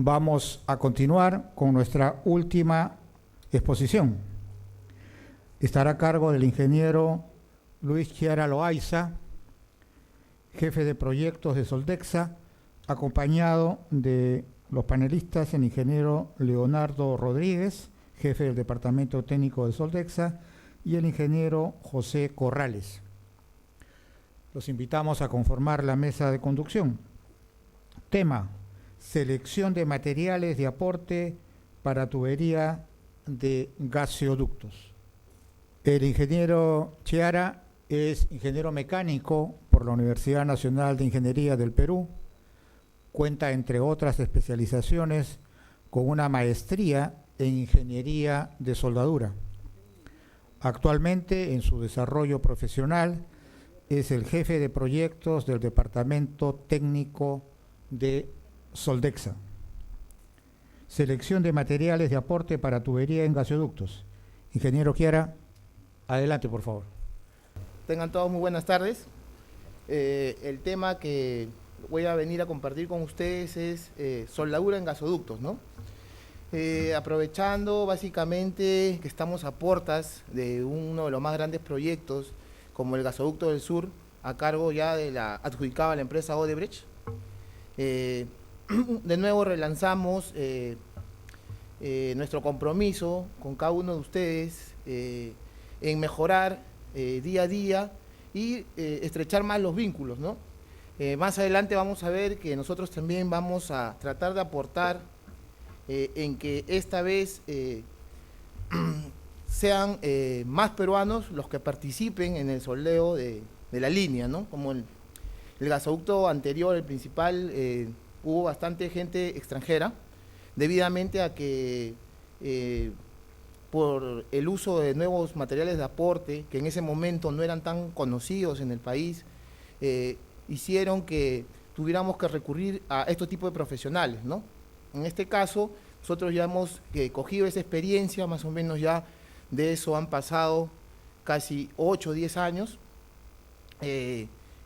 Vamos a continuar con nuestra última exposición. Estará a cargo del ingeniero Luis Chiara Loaiza, jefe de proyectos de Soldexa, acompañado de los panelistas, el ingeniero Leonardo Rodríguez, jefe del Departamento Técnico de Soldexa, y el ingeniero José Corrales. Los invitamos a conformar la mesa de conducción. Tema: selección de materiales de aporte para tubería de gaseoductos. El ingeniero Chiara es ingeniero mecánico por la Universidad Nacional de Ingeniería del Perú. Cuenta, entre otras especializaciones, con una maestría en ingeniería de soldadura. Actualmente, en su desarrollo profesional, es el jefe de proyectos del Departamento Técnico de Soldexa. Selección de materiales de aporte para tubería en gaseoductos. Ingeniero Chiara, adelante, por favor. Tengan todos muy buenas tardes. El tema que voy a venir a compartir con ustedes es soldadura en gasoductos, ¿no? Aprovechando básicamente que estamos a puertas de uno de los más grandes proyectos como el gasoducto del sur, a cargo ya de la adjudicada a la empresa Odebrecht. De nuevo relanzamos nuestro compromiso con cada uno de ustedes en mejorar día a día y estrechar más los vínculos, ¿no? Más adelante vamos a ver que nosotros también vamos a tratar de aportar en que esta vez sean más peruanos los que participen en el soldeo de la línea, ¿no? Como el gasoducto anterior, el principal, hubo bastante gente extranjera, debidamente a que por el uso de nuevos materiales de aporte, que en ese momento no eran tan conocidos en el país, hicieron que tuviéramos que recurrir a estos tipos de profesionales, ¿no? En este caso, nosotros ya hemos cogido esa experiencia, más o menos ya de eso han pasado casi 8 o 10 años.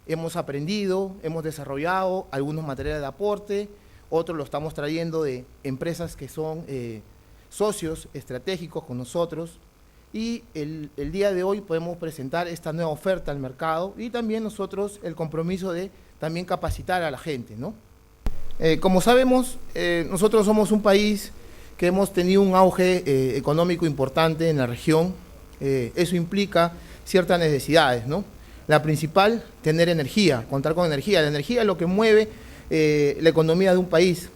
Hemos aprendido, hemos desarrollado algunos materiales de aporte, otros lo estamos trayendo de empresas que son socios estratégicos con nosotros, y el día de hoy podemos presentar esta nueva oferta al mercado y también nosotros el compromiso de también capacitar a la gente, ¿no? Como sabemos, nosotros somos un país que hemos tenido un auge económico importante en la región. Eso implica ciertas necesidades, ¿no? La principal, tener energía, contar con energía. La energía es lo que mueve la economía de un país.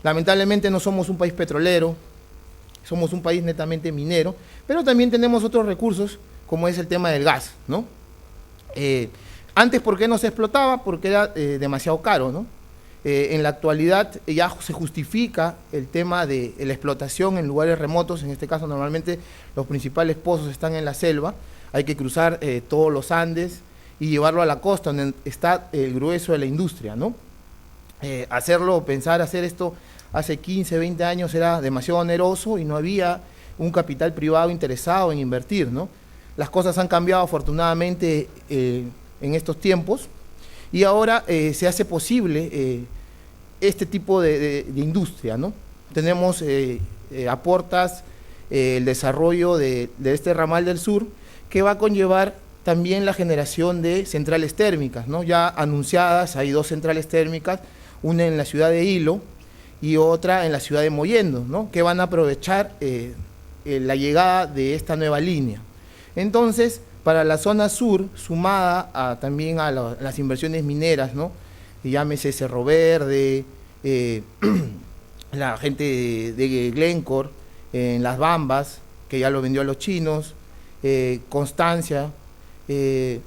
Lamentablemente no somos un país petrolero, somos un país netamente minero, pero también tenemos otros recursos, como es el tema del gas, ¿no? Antes, ¿por qué no se explotaba? Porque era demasiado caro, ¿no? En la actualidad ya se justifica el tema de la explotación en lugares remotos. En este caso, normalmente los principales pozos están en la selva, hay que cruzar todos los Andes y llevarlo a la costa, donde está el grueso de la industria, ¿no? Pensar hacer esto hace 15, 20 años era demasiado oneroso y no había un capital privado interesado en invertir, ¿no? Las cosas han cambiado afortunadamente en estos tiempos y ahora se hace posible este tipo de industria, ¿no? Tenemos aportas el desarrollo de este ramal del sur, que va a conllevar también la generación de centrales térmicas, ¿no? Ya anunciadas, hay 2 centrales térmicas, una en la ciudad de Hilo y otra en la ciudad de Mollendo, ¿no? Que van a aprovechar la llegada de esta nueva línea. Entonces, para la zona sur, sumada también a las inversiones mineras, ¿no? Y llámese Cerro Verde, la gente de Glencore, en Las Bambas, que ya lo vendió a los chinos, Constancia, el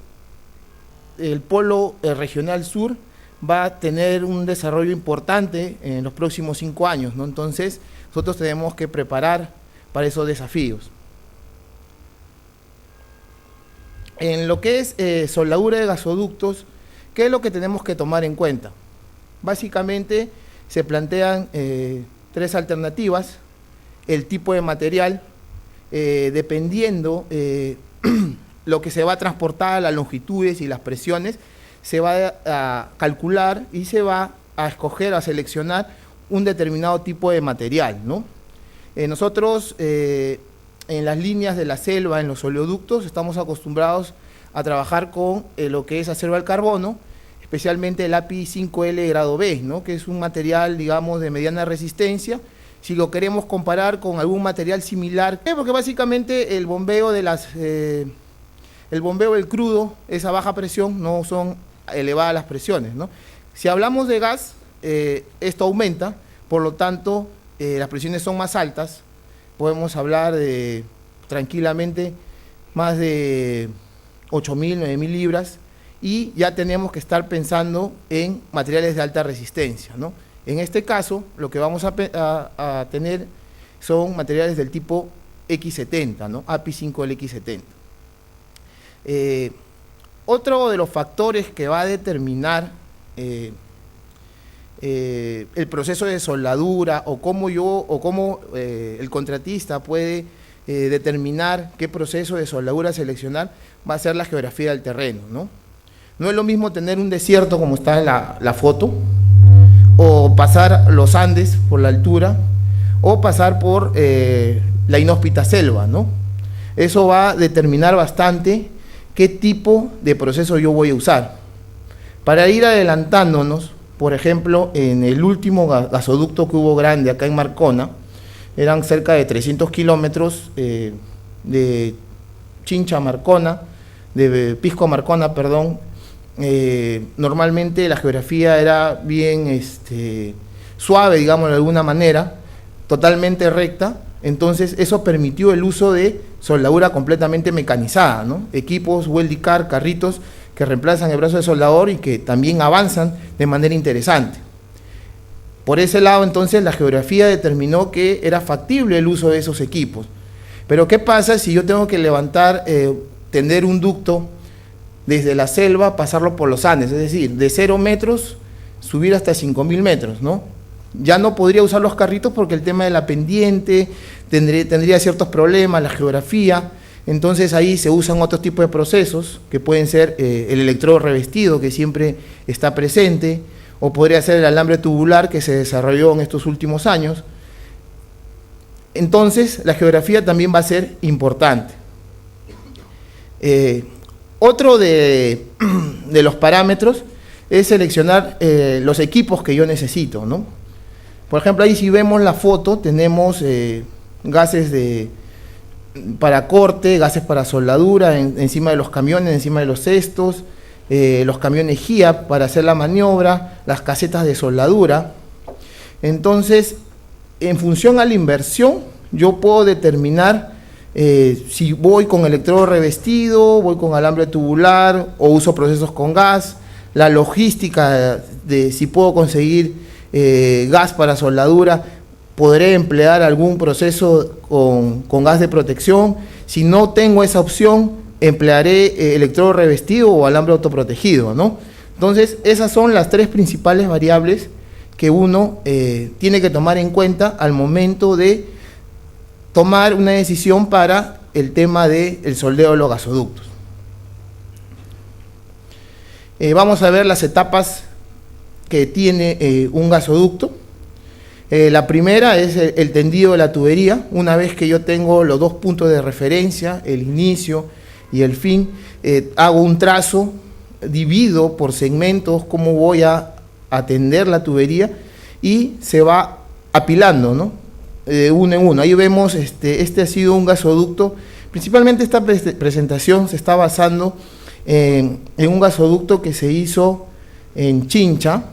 polo regional sur va a tener un desarrollo importante en los próximos 5 años, ¿no? Entonces, nosotros tenemos que preparar para esos desafíos. En lo que es soldadura de gasoductos, ¿qué es lo que tenemos que tomar en cuenta? Básicamente, se plantean 3 alternativas: el tipo de material, dependiendo lo que se va a transportar, las longitudes y las presiones, se va a calcular y se va a escoger, a seleccionar un determinado tipo de material, ¿no? Nosotros en las líneas de la selva, en los oleoductos, estamos acostumbrados a trabajar con lo que es acero al carbono, especialmente el API 5L grado B, ¿no? Que es un material, digamos, de mediana resistencia. Si lo queremos comparar con algún material similar, porque básicamente el bombeo el bombeo del crudo es a baja presión, no son elevadas las presiones, ¿no? Si hablamos de gas, esto aumenta, por lo tanto, las presiones son más altas. Podemos hablar de tranquilamente más de 8.000, 9.000 libras, y ya tenemos que estar pensando en materiales de alta resistencia, ¿no? En este caso, lo que vamos a tener son materiales del tipo X70, ¿no? API 5L X70. Otro de los factores que va a determinar el proceso de soldadura o cómo el contratista puede determinar qué proceso de soldadura seleccionar va a ser la geografía del terreno, ¿no? No es lo mismo tener un desierto como está en la foto, o pasar los Andes por la altura, o pasar por la inhóspita selva, ¿no? Eso va a determinar bastante qué tipo de proceso yo voy a usar. Para ir adelantándonos, por ejemplo, en el último gasoducto que hubo grande acá en Marcona, eran cerca de 300 kilómetros de Chincha a Marcona, de Pisco a Marcona, perdón. Normalmente la geografía era bien suave, digamos de alguna manera, totalmente recta, entonces eso permitió el uso de soldadura completamente mecanizada, ¿no? Equipos, Weldicar, carritos que reemplazan el brazo de soldador y que también avanzan de manera interesante. Por ese lado, entonces, la geografía determinó que era factible el uso de esos equipos. Pero ¿qué pasa si yo tengo que levantar, tender un ducto desde la selva, pasarlo por los Andes? Es decir, de 0 metros, subir hasta 5.000 metros, ¿no? Ya no podría usar los carritos porque el tema de la pendiente tendría ciertos problemas, la geografía. Entonces ahí se usan otros tipos de procesos, que pueden ser el electrodo revestido, que siempre está presente, o podría ser el alambre tubular, que se desarrolló en estos últimos años. Entonces la geografía también va a ser importante. Otro de los parámetros es seleccionar los equipos que yo necesito, ¿no? Por ejemplo, ahí si vemos la foto, tenemos gases para corte, gases para soldadura encima de los camiones, encima de los cestos, los camiones GIA para hacer la maniobra, las casetas de soldadura. Entonces, en función a la inversión, yo puedo determinar si voy con electrodo revestido, voy con alambre tubular o uso procesos con gas, la logística de si puedo conseguir gas para soldadura, podré emplear algún proceso con gas de protección. Si no tengo esa opción, emplearé electrodo revestido o alambre autoprotegido, ¿no? Entonces, esas son las tres principales variables que uno tiene que tomar en cuenta al momento de tomar una decisión para el tema del soldeo de los gasoductos. Vamos a ver las etapas que tiene un gasoducto. La primera es el tendido de la tubería. Una vez que yo tengo los dos puntos de referencia, el inicio y el fin, hago un trazo, divido por segmentos cómo voy a atender la tubería y se va apilando, ¿no? Uno en uno. Ahí vemos, este ha sido un gasoducto. Principalmente esta presentación se está basando en un gasoducto que se hizo en Chincha,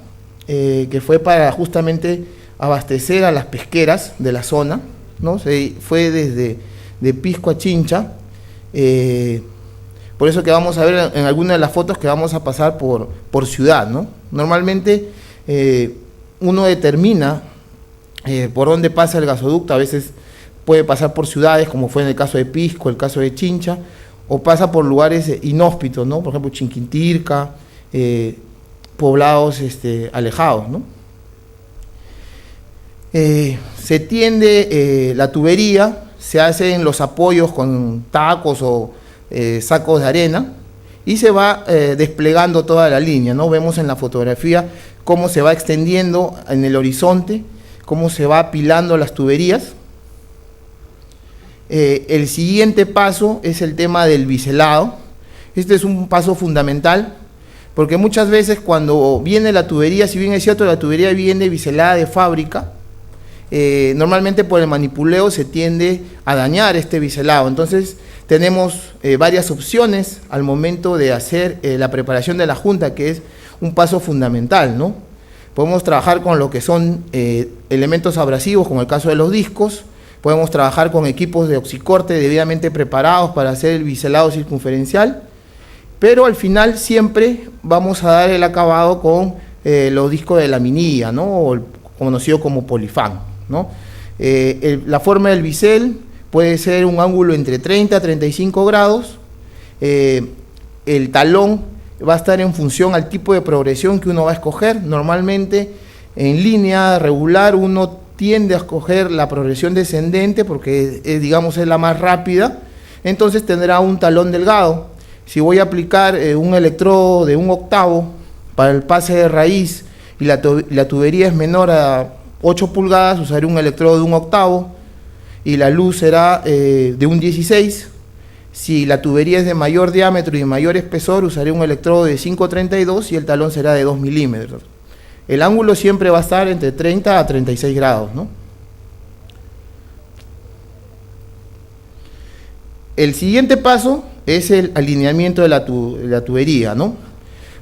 que fue para justamente abastecer a las pesqueras de la zona, ¿no? Fue desde Pisco a Chincha. Por eso que vamos a ver en algunas de las fotos que vamos a pasar por ciudad, ¿no? Normalmente uno determina por dónde pasa el gasoducto. A veces puede pasar por ciudades, como fue en el caso de Pisco, el caso de Chincha, o pasa por lugares inhóspitos, ¿no? Por ejemplo, Chinquintirca, poblados alejados, ¿no? Se tiende la tubería, se hacen los apoyos con tacos o sacos de arena y se va desplegando toda la línea, ¿no? Vemos en la fotografía cómo se va extendiendo en el horizonte cómo se va apilando las tuberías. El siguiente paso es el tema del biselado. Este es un paso fundamental, porque muchas veces cuando viene la tubería, si bien es cierto, la tubería viene biselada de fábrica, normalmente por el manipuleo se tiende a dañar este biselado. Entonces tenemos varias opciones al momento de hacer la preparación de la junta, que es un paso fundamental, ¿no? Podemos trabajar con lo que son elementos abrasivos, como el caso de los discos. Podemos trabajar con equipos de oxicorte debidamente preparados para hacer el biselado circunferencial, pero al final siempre vamos a dar el acabado con los discos de laminilla, ¿no? O el conocido como polifán, ¿no? La forma del bisel puede ser un ángulo entre 30 a 35 grados. El talón va a estar en función al tipo de progresión que uno va a escoger. Normalmente en línea regular uno tiende a escoger la progresión descendente porque digamos es la más rápida, entonces tendrá un talón delgado. Si voy a aplicar un electrodo de 1/8 para el pase de raíz y la tubería es menor a 8 pulgadas, usaré un electrodo de 1/8 y la luz será de 1/16. Si la tubería es de mayor diámetro y de mayor espesor, usaré un electrodo de 5/32 y el talón será de 2 milímetros. El ángulo siempre va a estar entre 30 a 36 grados, ¿no? El siguiente paso es el alineamiento de la tubería, ¿no?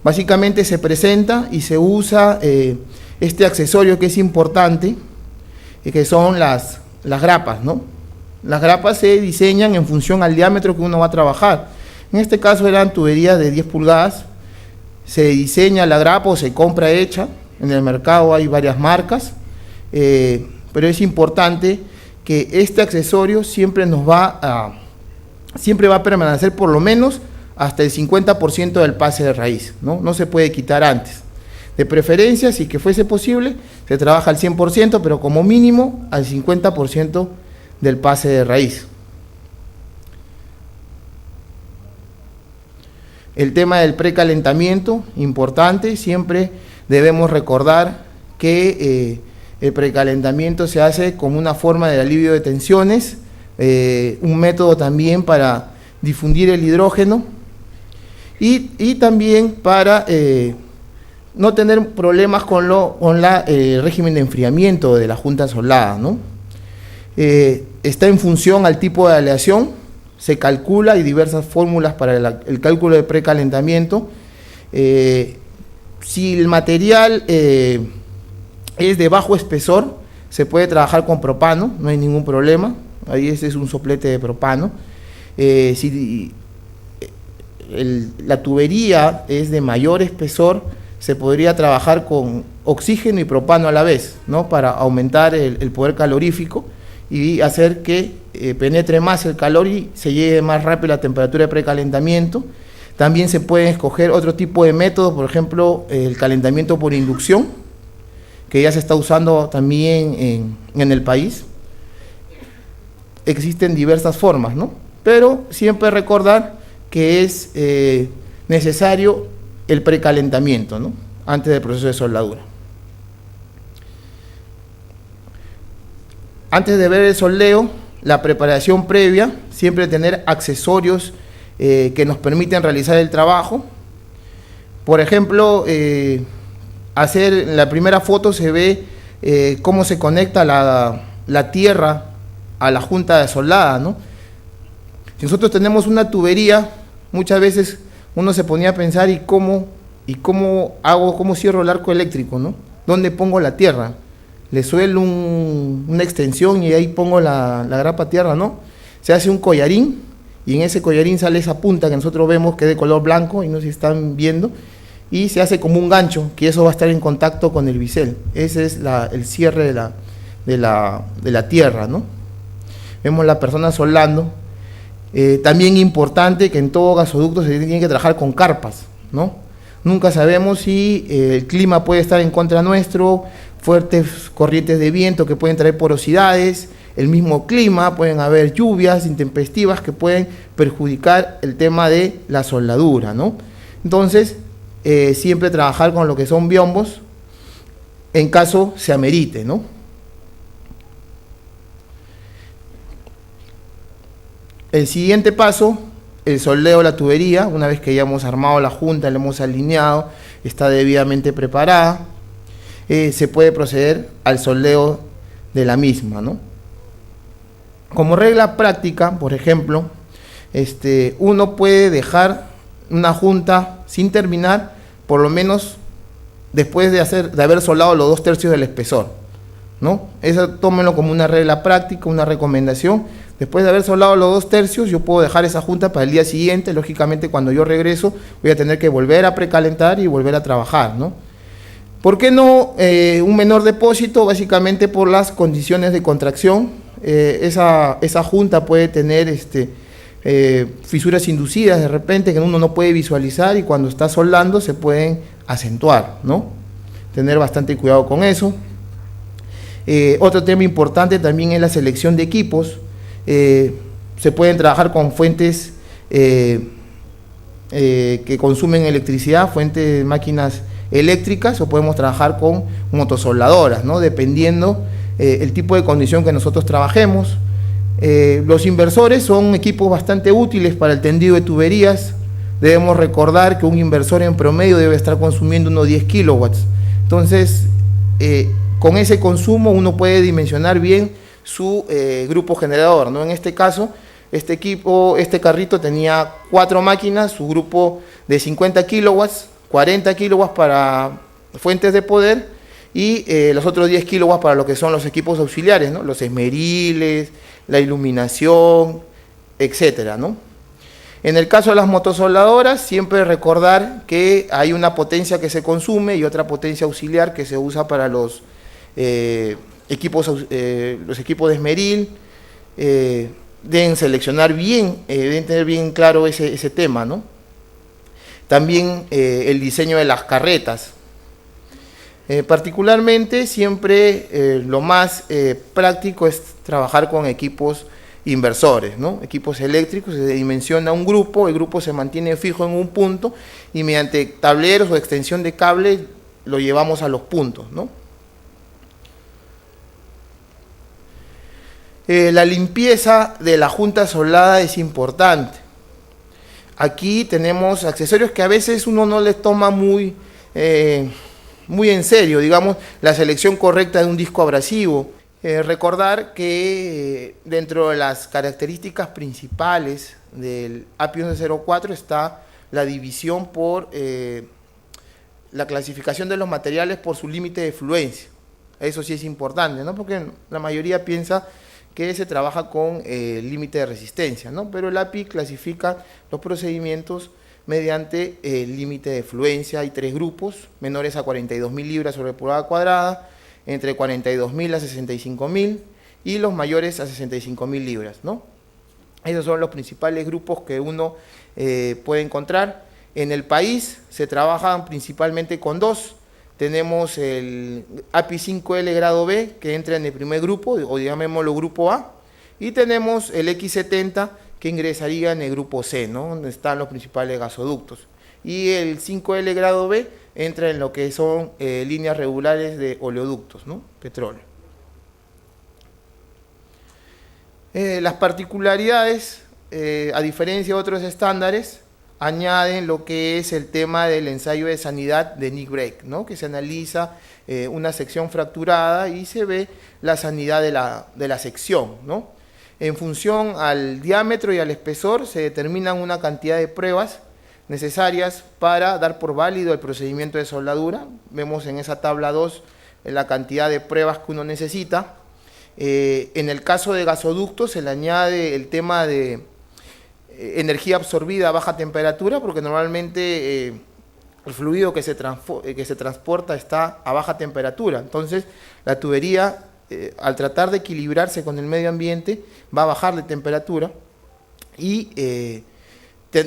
Básicamente se presenta y se usa este accesorio que es importante, que son las grapas, ¿no? Las grapas se diseñan en función al diámetro que uno va a trabajar. En este caso eran tuberías de 10 pulgadas. Se diseña la grapa o se compra hecha. En el mercado hay varias marcas, pero es importante que este accesorio siempre va a permanecer por lo menos hasta el 50% del pase de raíz, ¿no? No se puede quitar antes. De preferencia, si que fuese posible, se trabaja al 100%, pero como mínimo al 50% del pase de raíz. El tema del precalentamiento, importante, siempre debemos recordar que el precalentamiento se hace como una forma de alivio de tensiones, un método también para difundir el hidrógeno y también para no tener problemas con el régimen de enfriamiento de la junta soldada, ¿no? Está en función al tipo de aleación, se calcula, hay diversas fórmulas para el cálculo de precalentamiento. Si el material es de bajo espesor, se puede trabajar con propano, no hay ningún problema. Ahí ese es un soplete de propano. Si la tubería es de mayor espesor, se podría trabajar con oxígeno y propano a la vez, ¿no? Para aumentar el poder calorífico y hacer que penetre más el calor y se llegue más rápido a la temperatura de precalentamiento. También se pueden escoger otro tipo de métodos, por ejemplo, el calentamiento por inducción, que ya se está usando también en el país. Existen diversas formas, ¿no? Pero siempre recordar que es necesario el precalentamiento, ¿no? Antes del proceso de soldadura. Antes de ver el soldeo, la preparación previa, siempre tener accesorios que nos permiten realizar el trabajo. Por ejemplo, en la primera foto se ve cómo se conecta la tierra a la junta de soldada, ¿no? Si nosotros tenemos una tubería, muchas veces uno se ponía a pensar cómo cierro el arco eléctrico, ¿no? ¿Dónde pongo la tierra? Le suelo una extensión y ahí pongo la grapa tierra, ¿no? Se hace un collarín y en ese collarín sale esa punta que nosotros vemos que es de color blanco y no sé si están viendo, y se hace como un gancho, que eso va a estar en contacto con el bisel. Ese es el cierre de la tierra, ¿no? Vemos la persona soldando. También importante que en todo gasoducto se tiene que trabajar con carpas, ¿no? Nunca sabemos si el clima puede estar en contra nuestro, fuertes corrientes de viento que pueden traer porosidades, el mismo clima, pueden haber lluvias intempestivas que pueden perjudicar el tema de la soldadura, ¿no? Entonces, siempre trabajar con lo que son biombos en caso se amerite, ¿no? El siguiente paso, el soldeo de la tubería. Una vez que ya hemos armado la junta, la hemos alineado, está debidamente preparada, se puede proceder al soldeo de la misma, ¿no? Como regla práctica, por ejemplo, uno puede dejar una junta sin terminar, por lo menos después de haber soldado los 2/3 del espesor, ¿no? Eso tómenlo como una regla práctica, una recomendación. Después de haber soldado los 2/3, yo puedo dejar esa junta para el día siguiente. Lógicamente, cuando yo regreso, voy a tener que volver a precalentar y volver a trabajar, ¿no? ¿Por qué no un menor depósito? Básicamente por las condiciones de contracción. Esa junta puede tener fisuras inducidas de repente que uno no puede visualizar, y cuando está soldando se pueden acentuar, ¿no? Tener bastante cuidado con eso. Otro tema importante también es la selección de equipos. Se pueden trabajar con fuentes que consumen electricidad, fuentes de máquinas eléctricas, o podemos trabajar con motosoldadoras, ¿no? Dependiendo el tipo de condición que nosotros trabajemos. Los inversores son equipos bastante útiles para el tendido de tuberías. Debemos recordar que un inversor en promedio debe estar consumiendo unos 10 kilowatts. Entonces, con ese consumo uno puede dimensionar bien su grupo generador, ¿no? En este caso, este carrito tenía 4 máquinas, su grupo de 50 kilowatts, 40 kilowatts para fuentes de poder, y los otros 10 kilowatts para lo que son los equipos auxiliares, ¿no? Los esmeriles, la iluminación, etcétera, ¿no? En el caso de las motosoldadoras, siempre recordar que hay una potencia que se consume y otra potencia auxiliar que se usa para los equipos de esmeril. Deben seleccionar bien, deben tener bien claro ese tema, ¿no? También el diseño de las carretas. Particularmente, siempre lo más práctico es trabajar con equipos inversores, ¿no? Equipos eléctricos. Se dimensiona un grupo, el grupo se mantiene fijo en un punto y mediante tableros o extensión de cable lo llevamos a los puntos, ¿no? La limpieza de la junta soldada es importante. Aquí tenemos accesorios que a veces uno no les toma muy en serio, digamos, la selección correcta de un disco abrasivo. Recordar que dentro de las características principales del API 1104 está la división por la clasificación de los materiales por su límite de fluencia. Eso sí es importante, ¿no? Porque la mayoría piensa que se trabaja con límite de resistencia, ¿no? Pero el API clasifica los procedimientos mediante el límite de fluencia. Hay 3 grupos: menores a 42.000 libras sobre pulgada cuadrada, entre 42.000 a 65.000 y los mayores a 65.000 libras, ¿no? Esos son los principales grupos que uno puede encontrar. En el país se trabajan principalmente con 2. Tenemos el API 5L grado B, que entra en el primer grupo, o llamémoslo grupo A, y tenemos el X70, que ingresaría en el grupo C, ¿no? Donde están los principales gasoductos. Y el 5L grado B entra en lo que son líneas regulares de oleoductos, ¿no? Petróleo. Las particularidades, a diferencia de otros estándares, añaden lo que es el tema del ensayo de sanidad de Nick Break, ¿no? Que se analiza una sección fracturada y se ve la sanidad de la sección, ¿no? En función al diámetro y al espesor se determinan una cantidad de pruebas necesarias para dar por válido el procedimiento de soldadura. Vemos en esa tabla 2 la cantidad de pruebas que uno necesita. En el caso de gasoductos se le añade el tema de energía absorbida a baja temperatura, porque normalmente el fluido que se transporta está a baja temperatura. Entonces la tubería, al tratar de equilibrarse con el medio ambiente, va a bajar de temperatura y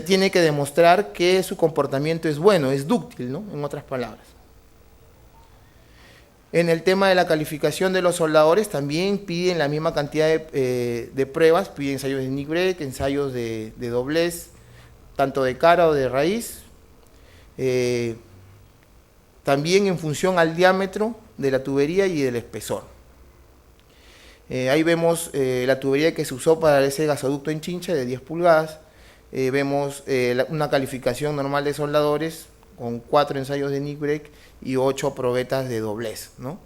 tiene que demostrar que su comportamiento es bueno, es dúctil, ¿no? En otras palabras. En el tema de la calificación de los soldadores también piden la misma cantidad de pruebas, piden ensayos de Nick Break, ensayos de doblez, tanto de cara o de raíz, también en función al diámetro de la tubería y del espesor. Ahí vemos la tubería que se usó para ese gasoducto en Chincha de 10 pulgadas. Vemos una calificación normal de soldadores con 4 ensayos de nick break y 8 probetas de doblez, ¿no?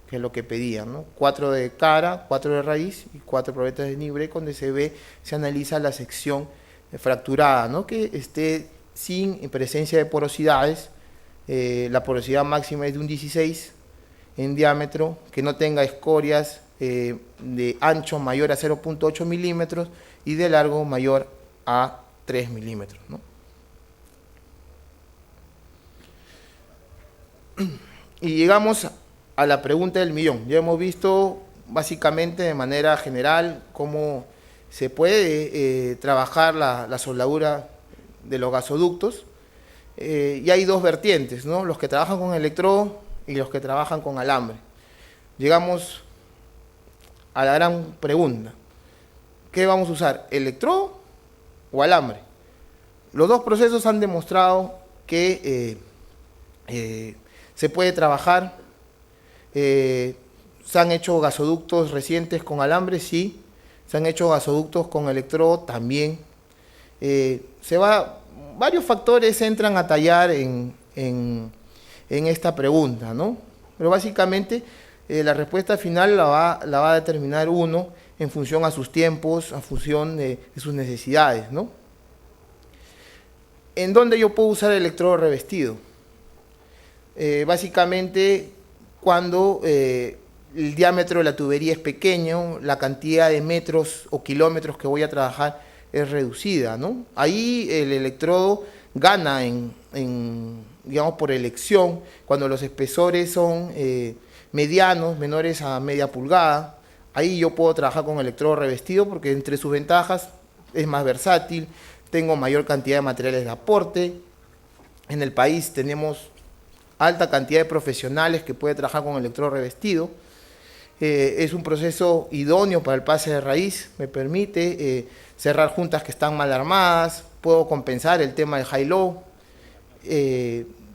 Que es lo que pedían, ¿no? 4 de cara, 4 de raíz y 4 probetas de nick break, donde se analiza la sección fracturada, ¿no? Que esté sin presencia de porosidades. La porosidad máxima es de un 16 en diámetro, que no tenga escorias de ancho mayor a 0.8 milímetros y de largo mayor a 3 milímetros, ¿no? Y llegamos a la pregunta del millón. Ya hemos visto básicamente de manera general cómo se puede trabajar la soldadura de los gasoductos. Y hay dos vertientes, ¿no? Los que trabajan con electrodo y los que trabajan con alambre. Llegamos a la gran pregunta: ¿qué vamos a usar, electrodo o alambre? Los dos procesos han demostrado que se puede trabajar. Se han hecho gasoductos recientes con alambre, sí. Se han hecho gasoductos con electrodo también. Varios factores entran a tallar en esta pregunta, ¿no? Pero básicamente la respuesta final la va a determinar uno en función a sus tiempos, en función de sus necesidades, ¿no? ¿En dónde yo puedo usar el electrodo revestido? Básicamente cuando el diámetro de la tubería es pequeño, la cantidad de metros o kilómetros que voy a trabajar es reducida, ¿no? Ahí el electrodo gana digamos, por elección, cuando los espesores son medianos, menores a media pulgada. Ahí yo puedo trabajar con electrodo revestido porque entre sus ventajas es más versátil, tengo mayor cantidad de materiales de aporte. En el país tenemos alta cantidad de profesionales que pueden trabajar con electrodo revestido. Es un proceso idóneo para el pase de raíz, me permite cerrar juntas que están mal armadas, puedo compensar el tema de high-low.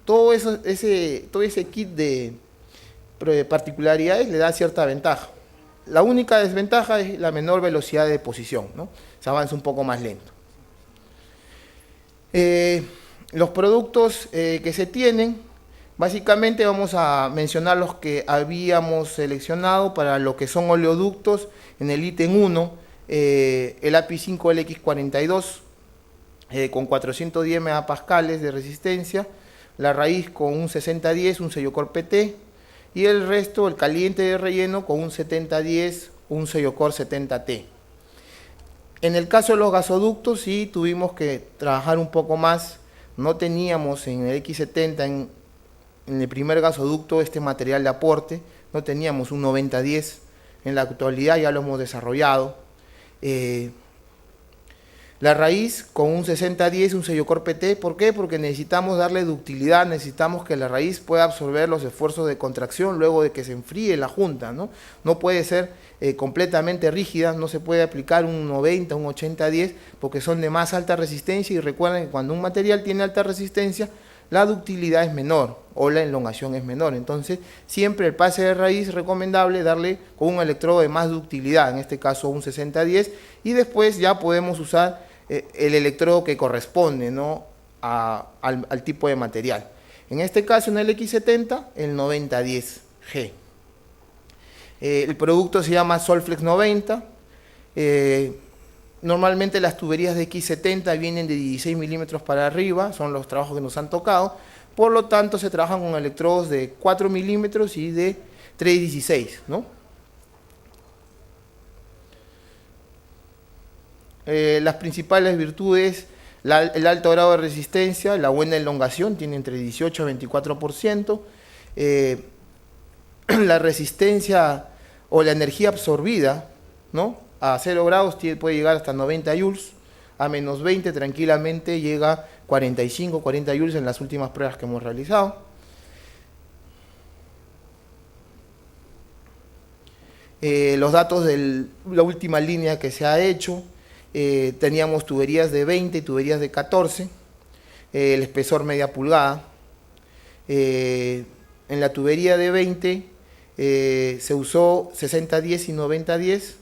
Todo ese kit de particularidades le da cierta ventaja. La única desventaja es la menor velocidad de deposición, ¿no? Se avanza un poco más lento. Los productos que se tienen, básicamente vamos a mencionar los que habíamos seleccionado para lo que son oleoductos. En el ítem 1, el API 5LX42 con 410 megapascales de resistencia, la raíz con un 6010, un Sellocor PT, y el resto, el caliente de relleno, con un 7010, un Sellocor 70T. En el caso de los gasoductos, sí tuvimos que trabajar un poco más. No teníamos en el X70, en el primer gasoducto, este material de aporte. No teníamos un 9010. En la actualidad ya lo hemos desarrollado. La raíz con un 6010, un Sellocor PT. ¿Por qué? Porque necesitamos darle ductilidad, necesitamos que la raíz pueda absorber los esfuerzos de contracción luego de que se enfríe la junta, ¿no? No puede ser completamente rígida, no se puede aplicar un 90, un 80-10, porque son de más alta resistencia, y recuerden que cuando un material tiene alta resistencia, la ductilidad es menor o la elongación es menor. Entonces, siempre el pase de raíz es recomendable darle con un electrodo de más ductilidad, en este caso un 60-10, y después ya podemos usar el electrodo que corresponde, ¿no? al tipo de material. En este caso, en el X70, el 9010G. El producto se llama Solflex 90. Normalmente las tuberías de X70 vienen de 16 milímetros para arriba, son los trabajos que nos han tocado. Por lo tanto, se trabajan con electrodos de 4 milímetros y de 3,16, ¿no? Las principales virtudes: el alto grado de resistencia, la buena elongación, tiene entre 18 y 24%, la resistencia o la energía absorbida, ¿no? A 0 grados puede llegar hasta 90 joules, a menos 20 tranquilamente llega a 45, 40 joules en las últimas pruebas que hemos realizado. Los datos de la última línea que se ha hecho: teníamos tuberías de 20 y tuberías de 14, el espesor media pulgada. En la tubería de 20 Se usó 60-10 y 90-10,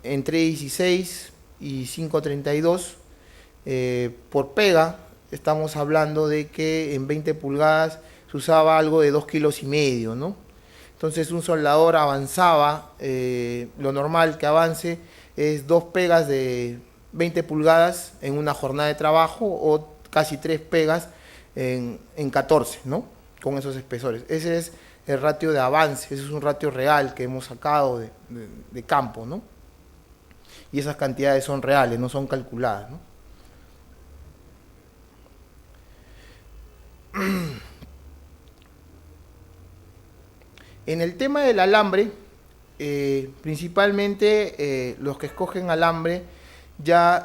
en 3.16 y 5.32. Por pega, estamos hablando de que en 20 pulgadas se usaba algo de 2,5 kilos, ¿no? Entonces un soldador avanzaba, lo normal que avance es 2 pegas de 20 pulgadas en una jornada de trabajo o casi 3 pegas en 14, ¿no? Con esos espesores. Ese es el ratio de avance, ese es un ratio real que hemos sacado de campo, ¿no? Y esas cantidades son reales, no son calculadas, ¿no? En el tema del alambre, principalmente los que escogen alambre ya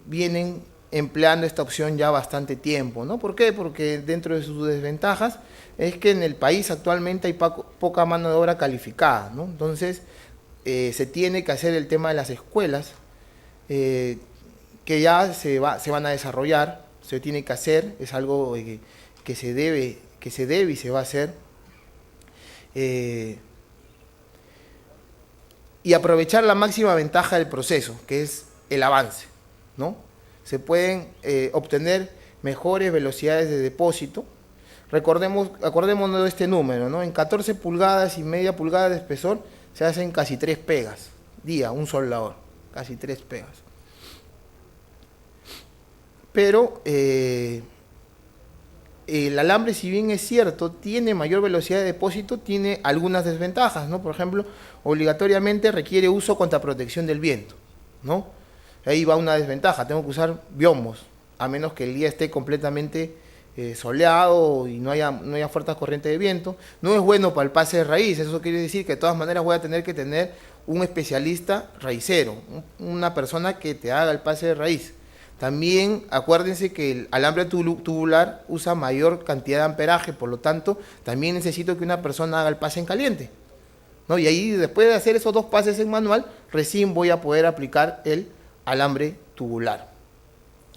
vienen empleando esta opción ya bastante tiempo, ¿no? ¿Por qué? Porque dentro de sus desventajas es que en el país actualmente hay poca mano de obra calificada, ¿no? Entonces se tiene que hacer el tema de las escuelas, que ya se van a desarrollar, se tiene que hacer, es algo que se debe y se va a hacer. Y aprovechar la máxima ventaja del proceso, que es el avance, ¿no? Se pueden obtener mejores velocidades de depósito. Acordémonos de este número, ¿no? En 14 pulgadas y media pulgada de espesor se hacen casi 3 pegas, un soldador, casi 3 pegas. Pero el alambre, si bien es cierto, tiene mayor velocidad de depósito, tiene algunas desventajas, ¿no? Por ejemplo, obligatoriamente requiere uso contra protección del viento, ¿no? Ahí va una desventaja, tengo que usar biomos, a menos que el día esté completamente soleado y no haya fuertes corrientes de viento. No es bueno para el pase de raíz, eso quiere decir que de todas maneras voy a tener que tener un especialista raicero, una persona que te haga el pase de raíz. También acuérdense que el alambre tubular usa mayor cantidad de amperaje, por lo tanto, también necesito que una persona haga el pase en caliente, ¿no? Y ahí, después de hacer esos 2 pases en manual, recién voy a poder aplicar el alambre tubular.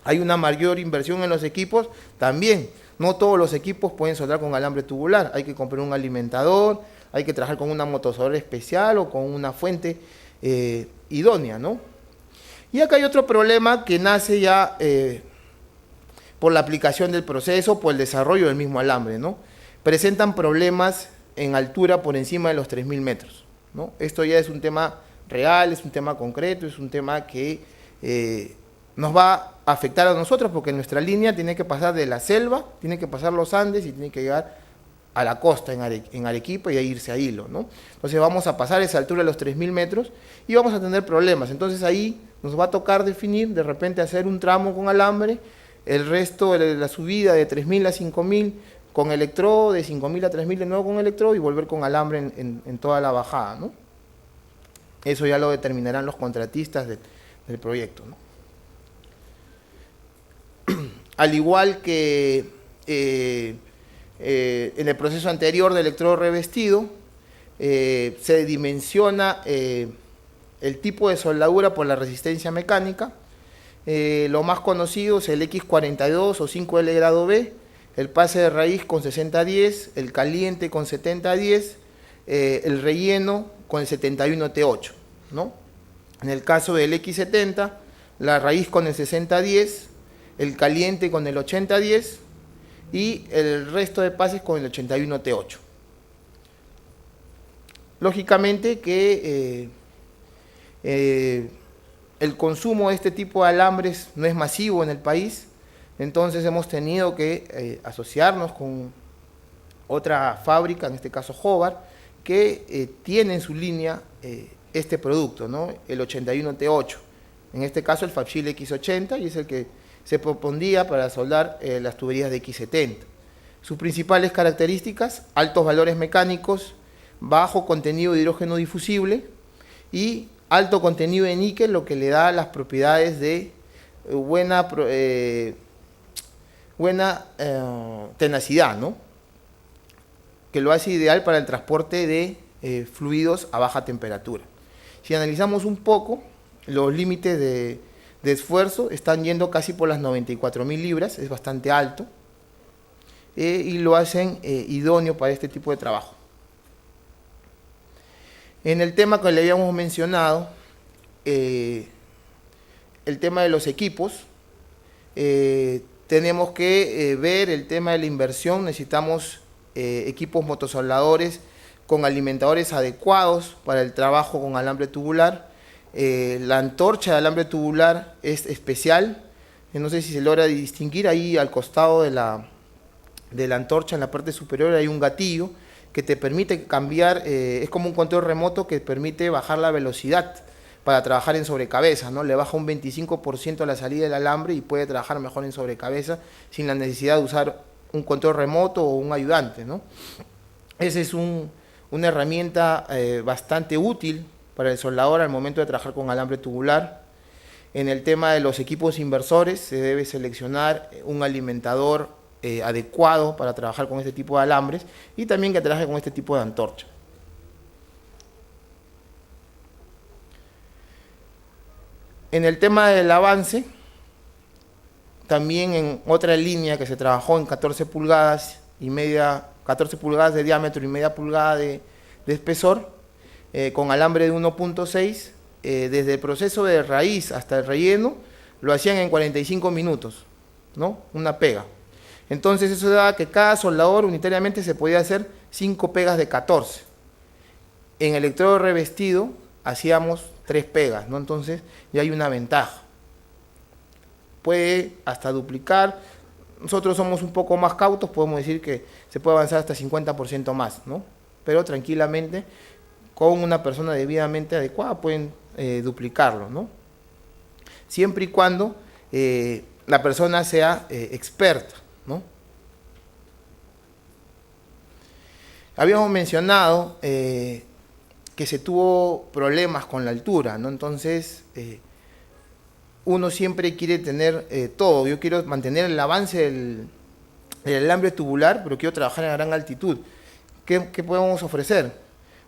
Hay una mayor inversión en los equipos, también. No todos los equipos pueden soldar con alambre tubular. Hay que comprar un alimentador, hay que trabajar con una motosoldadora especial o con una fuente idónea, ¿no? Y acá hay otro problema que nace ya por la aplicación del proceso, por el desarrollo del mismo alambre, ¿no? Presentan problemas en altura por encima de los 3.000 metros, ¿no? Esto ya es un tema real, es un tema concreto, es un tema que nos va a afectar a nosotros porque nuestra línea tiene que pasar de la selva, tiene que pasar los Andes y tiene que llegar a la costa en Arequipa y a irse a Hilo, ¿no? Entonces vamos a pasar esa altura de los 3.000 metros y vamos a tener problemas. Entonces ahí nos va a tocar definir, de repente hacer un tramo con alambre, el resto de la subida de 3.000 a 5.000 con electrodo, de 5.000 a 3.000 de nuevo con electrodo y volver con alambre en toda la bajada, ¿no? Eso ya lo determinarán los contratistas del proyecto, ¿no? Al igual que en el proceso anterior de electrodo revestido, se dimensiona el tipo de soldadura por la resistencia mecánica. Lo más conocido es el X42 o 5L grado B, el pase de raíz con 60-10, el caliente con 70-10, el relleno con el 71T8, ¿no? En el caso del X70, la raíz con el 60-10, el caliente con el 80-10 y el resto de pases con el 81T8. Lógicamente que el consumo de este tipo de alambres no es masivo en el país, entonces hemos tenido que asociarnos con otra fábrica, en este caso Jobar, que tiene en su línea este producto, ¿no? El 81T8, en este caso el Fabshil X80, y es el que se propondría para soldar las tuberías de X70. Sus principales características: altos valores mecánicos, bajo contenido de hidrógeno difusible y alto contenido de níquel, lo que le da las propiedades de buena tenacidad, ¿no? Que lo hace ideal para el transporte de fluidos a baja temperatura. Si analizamos un poco, los límites de esfuerzo están yendo casi por las 94.000 libras, es bastante alto, y lo hacen idóneo para este tipo de trabajo. En el tema que le habíamos mencionado, el tema de los equipos, tenemos que ver el tema de la inversión. Necesitamos equipos motosoldadores con alimentadores adecuados para el trabajo con alambre tubular. La antorcha de alambre tubular es especial, no sé si se logra distinguir, ahí al costado de la antorcha, en la parte superior, hay un gatillo que te permite cambiar, es como un control remoto que permite bajar la velocidad para trabajar en sobrecabeza, ¿no? Le baja un 25% la salida del alambre y puede trabajar mejor en sobrecabeza sin la necesidad de usar un control remoto o un ayudante, ¿no? Esa es una herramienta bastante útil para el soldador al momento de trabajar con alambre tubular. En el tema de los equipos inversores, se debe seleccionar un alimentador adecuado para trabajar con este tipo de alambres y también que trabaje con este tipo de antorcha. En el tema del avance, también en otra línea que se trabajó en 14 pulgadas y media, 14 pulgadas de diámetro y media pulgada de espesor, con alambre de 1.6, desde el proceso de raíz hasta el relleno, lo hacían en 45 minutos, ¿no? Una pega. Entonces eso daba que cada soldador unitariamente se podía hacer 5 pegas de 14. En electrodo revestido hacíamos 3 pegas, ¿no? Entonces ya hay una ventaja. Puede hasta duplicar. Nosotros somos un poco más cautos, podemos decir que se puede avanzar hasta 50% más, ¿no? Pero tranquilamente, con una persona debidamente adecuada, pueden duplicarlo, ¿no? Siempre y cuando la persona sea experta, ¿no? Habíamos mencionado que se tuvo problemas con la altura, ¿no? Entonces, uno siempre quiere tener todo. Yo quiero mantener el avance del alambre tubular, pero quiero trabajar a gran altitud. ¿Qué podemos ofrecer?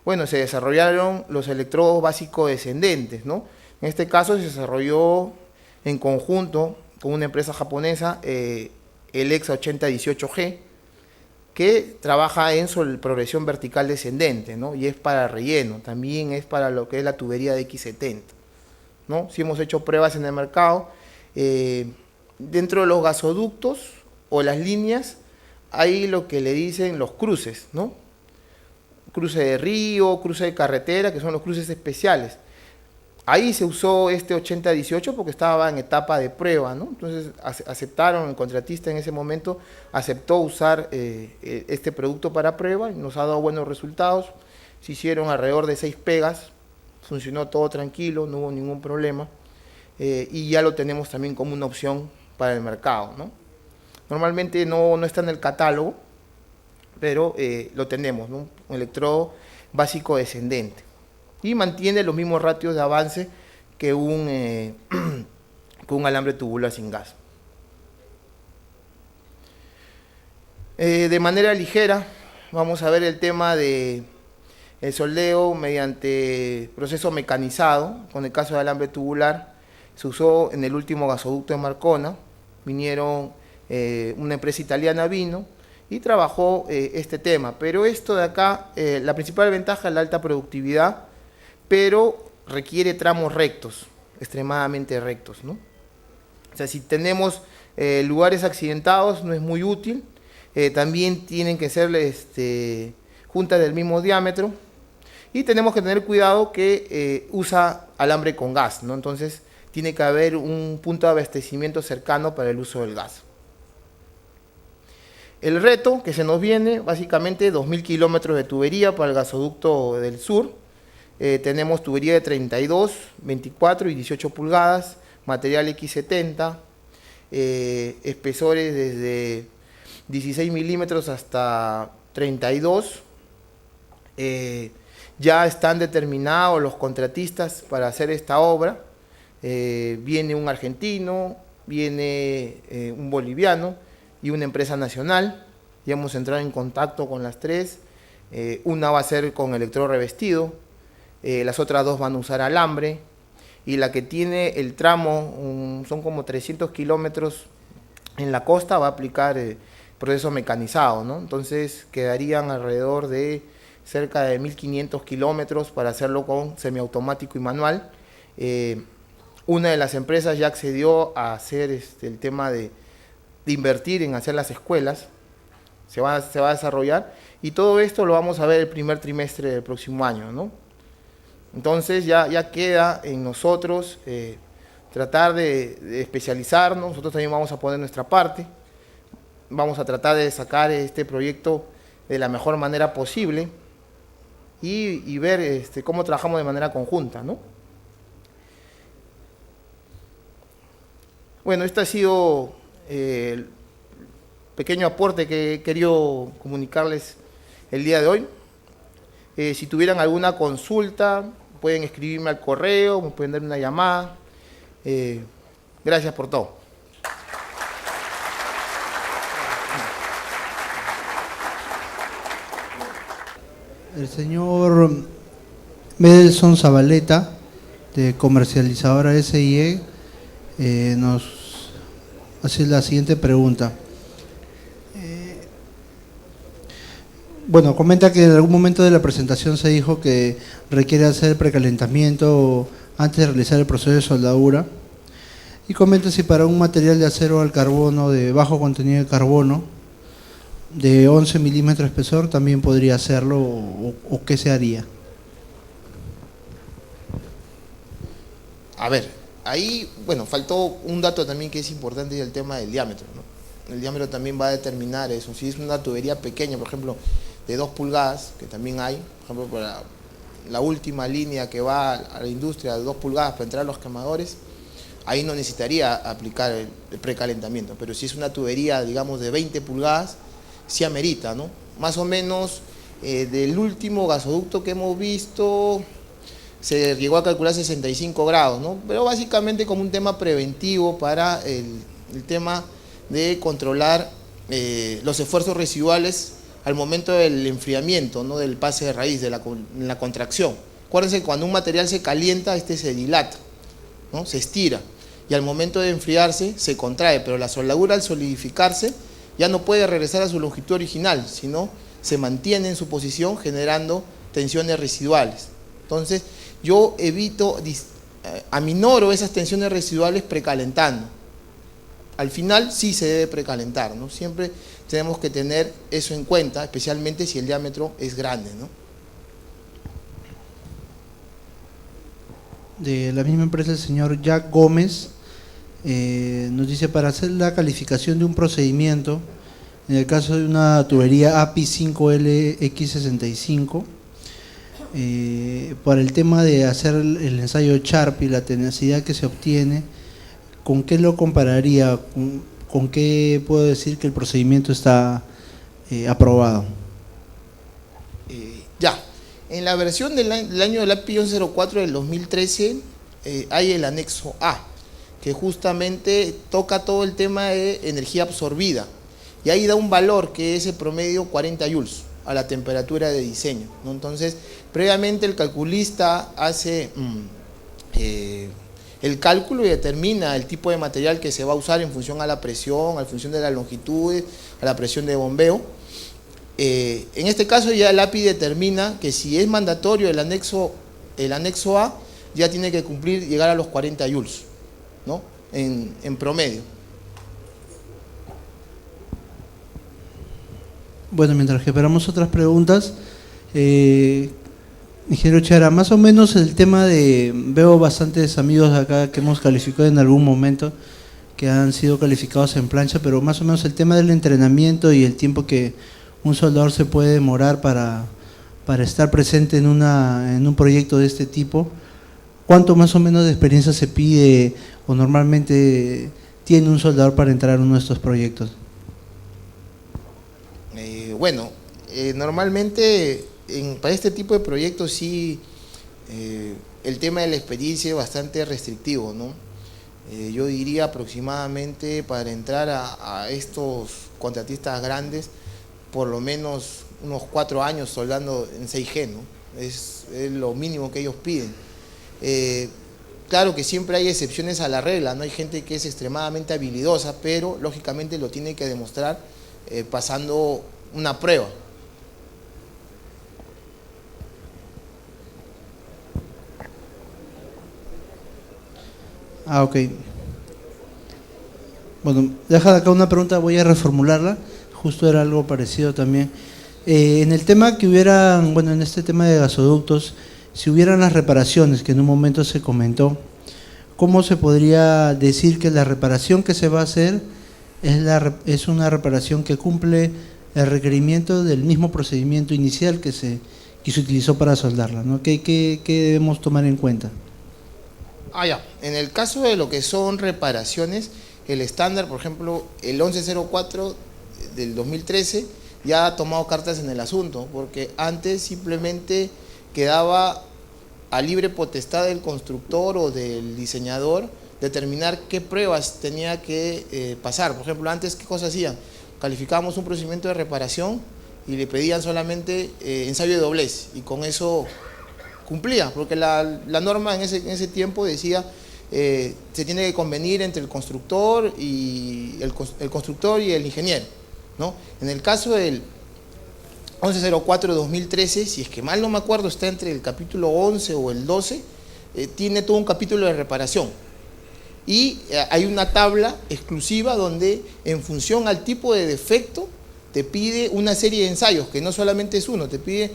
Bueno, se desarrollaron los electrodos básicos descendentes, ¿no? En este caso se desarrolló en conjunto con una empresa japonesa, el EXA 8018G, que trabaja en progresión vertical descendente, ¿no? Y es para relleno, también es para lo que es la tubería de X70, ¿no? Si hemos hecho pruebas en el mercado, dentro de los gasoductos o las líneas hay lo que le dicen los cruces, ¿no? Cruce de río, cruce de carretera, que son los cruces especiales. Ahí se usó este 8018 porque estaba en etapa de prueba, ¿no? Entonces aceptaron, el contratista en ese momento aceptó usar este producto para prueba y nos ha dado buenos resultados. Se hicieron alrededor de 6 pegas, funcionó todo tranquilo, no hubo ningún problema, y ya lo tenemos también como una opción para el mercado, ¿no? Normalmente no está en el catálogo, pero lo tenemos, ¿no? Un electrodo básico descendente. Y mantiene los mismos ratios de avance que un alambre tubular sin gas. De manera ligera, vamos a ver el tema de el soldeo mediante proceso mecanizado. Con el caso de alambre tubular, se usó en el último gasoducto de Marcona. Vinieron, una empresa italiana vino y trabajó este tema. Pero esto de acá, la principal ventaja es la alta productividad, pero requiere tramos rectos, extremadamente rectos, ¿no? O sea, si tenemos lugares accidentados no es muy útil. También tienen que ser juntas del mismo diámetro, y tenemos que tener cuidado que usa alambre con gas, ¿no? Entonces tiene que haber un punto de abastecimiento cercano para el uso del gas. El reto que se nos viene, básicamente 2.000 kilómetros de tubería para el gasoducto del sur. Tenemos tubería de 32, 24 y 18 pulgadas, material X70, espesores desde 16 milímetros hasta 32. Ya están determinados los contratistas para hacer esta obra. Viene un argentino, viene un boliviano y una empresa nacional. Ya hemos entrado en contacto con las tres. Una va a ser con electrodo revestido, las otras dos van a usar alambre, y la que tiene el tramo, son como 300 kilómetros en la costa, va a aplicar proceso mecanizado, ¿no? Entonces quedarían alrededor de cerca de 1.500 kilómetros para hacerlo con semiautomático y manual. Una de las empresas ya accedió a hacer el tema de invertir en hacer las escuelas, se va a desarrollar, y todo esto lo vamos a ver el primer trimestre del próximo año, ¿no? Entonces ya queda en nosotros tratar de especializarnos. Nosotros también vamos a poner nuestra parte, vamos a tratar de sacar este proyecto de la mejor manera posible y ver cómo trabajamos de manera conjunta, ¿no? Bueno, este ha sido el pequeño aporte que he querido comunicarles el día de hoy. Si tuvieran alguna consulta, pueden escribirme al correo, me pueden dar una llamada. Gracias por todo. El señor Medelson Zabaleta, de Comercializadora SIE, nos hace la siguiente pregunta. Bueno, comenta que en algún momento de la presentación se dijo que requiere hacer precalentamiento antes de realizar el proceso de soldadura. Y comenta si para un material de acero al carbono de bajo contenido de carbono, de 11 milímetros de espesor, también podría hacerlo, o qué se haría. A ver, ahí, bueno, faltó un dato también que es importante, y el tema del diámetro, ¿no? El diámetro también va a determinar eso. Si es una tubería pequeña, por ejemplo, de 2 pulgadas, que también hay, por ejemplo, para la última línea que va a la industria de 2 pulgadas para entrar a los quemadores, ahí no necesitaría aplicar el precalentamiento. Pero si es una tubería, digamos, de 20 pulgadas, sí amerita, ¿no? Más o menos, del último gasoducto que hemos visto, se llegó a calcular 65 grados, ¿no? Pero básicamente como un tema preventivo para el tema de controlar los esfuerzos residuales al momento del enfriamiento, ¿no? Del pase de raíz, de la contracción. Acuérdense que cuando un material se calienta, se dilata, ¿no? Se estira, y al momento de enfriarse se contrae, pero la soldadura, al solidificarse, ya no puede regresar a su longitud original, sino se mantiene en su posición generando tensiones residuales. Entonces yo aminoro esas tensiones residuales precalentando. Al final sí se debe precalentar, ¿no? Siempre tenemos que tener eso en cuenta, especialmente si el diámetro es grande, ¿no? De la misma empresa, el señor Jack Gómez nos dice: para hacer la calificación de un procedimiento, en el caso de una tubería API 5LX65, para el tema de hacer el ensayo Sharp y la tenacidad que se obtiene, ¿con qué lo compararía? ¿Con qué puedo decir que el procedimiento está aprobado? En la versión del año del API 1104 del 2013 hay el anexo A, que justamente toca todo el tema de energía absorbida, y ahí da un valor que es el promedio 40 joules a la temperatura de diseño, ¿no? Entonces, previamente el calculista hace el cálculo y determina el tipo de material que se va a usar en función a la presión, en función de la longitud, a la presión de bombeo. En este caso ya el API determina que si es mandatorio el anexo A, ya tiene que llegar a los 40 joules, ¿no? En promedio. Bueno, mientras que esperamos otras preguntas, ingeniero Chiara, más o menos el tema veo bastantes amigos de acá que hemos calificado en algún momento, que han sido calificados en plancha, pero más o menos el tema del entrenamiento y el tiempo que un soldador se puede demorar para estar presente en un proyecto de este tipo, ¿cuánto más o menos de experiencia se pide o normalmente tiene un soldador para entrar en uno de estos proyectos? Normalmente para este tipo de proyectos sí, el tema de la experiencia es bastante restrictivo, ¿no? Yo diría aproximadamente para entrar a estos contratistas grandes, por lo menos unos 4 años soldando en 6G, ¿no? Es lo mínimo que ellos piden. Claro que siempre hay excepciones a la regla, ¿no? Hay gente que es extremadamente habilidosa, pero lógicamente lo tiene que demostrar pasando una prueba. Ah, ok. Bueno, deja de acá una pregunta, voy a reformularla. Justo era algo parecido también. En el tema que hubieran, bueno, en este tema de gasoductos, si hubieran las reparaciones que en un momento se comentó, ¿cómo se podría decir que la reparación que se va a hacer es una reparación que cumple el requerimiento del mismo procedimiento inicial que se utilizó para soldarla, ¿no? ¿Qué debemos tomar en cuenta? Ya. En el caso de lo que son reparaciones, el estándar, por ejemplo, el 1104 del 2013 ya ha tomado cartas en el asunto, porque antes simplemente quedaba a libre potestad del constructor o del diseñador determinar qué pruebas tenía que pasar. Por ejemplo, antes, ¿qué cosas hacían? Calificábamos un procedimiento de reparación y le pedían solamente ensayo de doblez, y con eso cumplía, porque la norma en ese tiempo decía se tiene que convenir entre el constructor y el ingeniero, ¿no? En el caso del 1104 de 2013, si es que mal no me acuerdo, está entre el capítulo 11 o el 12, tiene todo un capítulo de reparación. Y hay una tabla exclusiva donde, en función al tipo de defecto, te pide una serie de ensayos, que no solamente es uno, te pide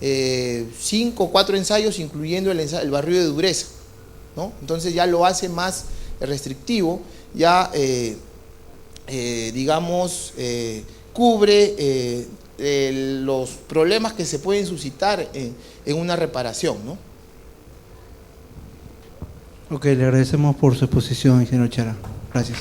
5 o 4 ensayos, incluyendo el barrido de dureza, ¿no? Entonces ya lo hace más restrictivo, ya digamos cubre los problemas que se pueden suscitar en una reparación, ¿no? Ok, le agradecemos por su exposición, ingeniero Chara. Gracias.